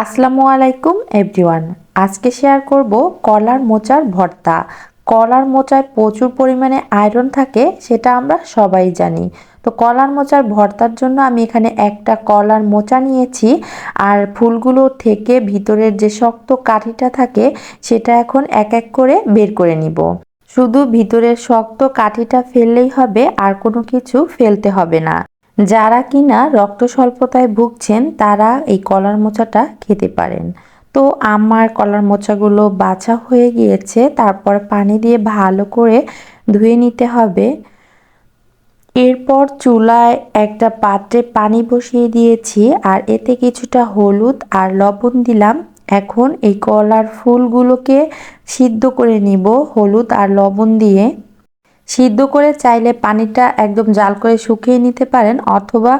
আসসালামু আলাইকুম এভরিওয়ান। আজকে শেয়ার করব কলার মোচার ভর্তা। কলার মোচায় প্রচুর পরিমাণে আয়রন থাকে, সেটা আমরা সবাই জানি। তো কলার মোচার ভর্তার জন্য আমি এখানে একটা কলার মোচা নিয়েছি, আর ফুলগুলো থেকে ভিতরের যে শক্ত কাঠিটা থাকে সেটা এখন এক এক করে বের করে নিব। শুধু ভিতরের শক্ত কাঠিটা ফেললেই হবে, আর কোনো কিছু ফেলতে হবে না। যারা কিনা রক্ত স্বল্পতায় ভুগছেন তারা এই কলার মোচাটা খেতে পারেন। তো আমার কলার মোচাগুলো বাছা হয়ে গিয়েছে, তারপর পানি দিয়ে ভালো করে ধুয়ে নিতে হবে। এরপর চুলায় একটা পাত্রে পানি বসিয়ে দিয়েছি, আর এতে কিছুটা হলুদ আর লবণ দিলাম। এখন এই কলার ফুলগুলোকে সিদ্ধ করে নিব হলুদ আর লবণ দিয়ে। সিদ্ধ করে চাইলে পানিটা একদম জাল করে শুকিয়ে নিতে পারেন, অথবা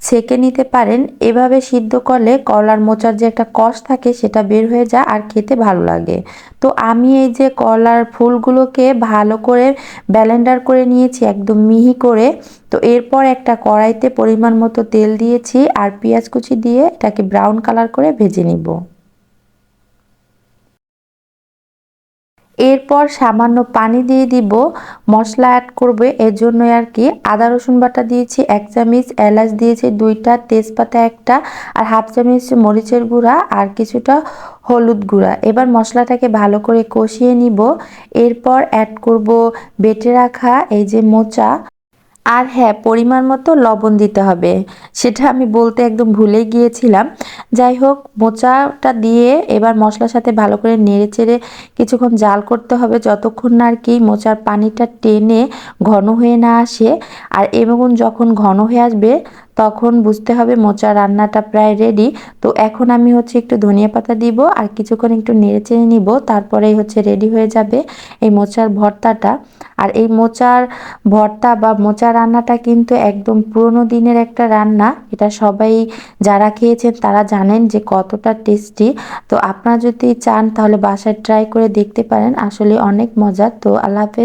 ছেঁকে নিতে পারেন। এভাবে সিদ্ধ করলে কলার মোচার যে একটা কষ থাকে সেটা বের হয়ে যায়, আর খেতে ভালো লাগে। তো আমি এই যে কলার ফুলগুলোকে ভালো করে ব্লেন্ডার করে নিয়েছি একদম মিহি করে। তো এরপর একটা কড়াইতে পরিমাণ মতো তেল দিয়েছি, আর পেঁয়াজ কুচি দিয়ে এটাকে ব্রাউন কালার করে ভেজে নিব। এরপর সামান্য পানি দিয়ে দিব, মশলা অ্যাড করবে এর জন্য আর কি। আদা রসুন বাটা দিয়েছি 1 চামচ, এলাচ দিয়েছি 2টা, তেজপাতা 1টা, আর হাফ চামচ মরিচের গুঁড়া, আর কিছুটা হলুদ গুঁড়া। এবার মশলাটাকে ভালো করে কষিয়ে নিব। এরপর অ্যাড করব বেটে রাখা এই যে মোচা। আর হ্যাঁ, পরিমাণ মতো লবণ দিতে হবে, সেটা আমি বলতে একদম ভুলে গিয়েছিলাম। যাই হোক, মোচাটা দিয়ে এবার মশলার সাথে ভালো করে নেড়ে চেড়ে কিছুক্ষণ জাল করতে হবে, যতক্ষণ না আর কি মোচার পানিটা টেনে ঘন হয়ে না আসে। আর এবং যখন ঘন হয়ে আসবে তখন বুঝতে হবে মোচার রান্নাটা প্রায় রেডি। তো এখন আমি একটু ধনিয়া পাতা দিব, আর কিছুক্ষণ একটু নেড়ে চেড়ে নিব, তারপরেই রেডি হয়ে যাবে এই মোচার ভর্তাটা। আর এই মোচার ভর্তা বা মোচা রান্নাটা কিন্তু একদম পুরোনো দিনের একটা রান্না। এটা সবাই যারা খেয়েছেন তারা জানেন যে কতটা টেস্টি। তো আপনারা যদি চান তাহলে বাসায় ট্রাই করে দেখতে পারেন, আসলে অনেক মজার। তো আল্লাহ হাফেজ।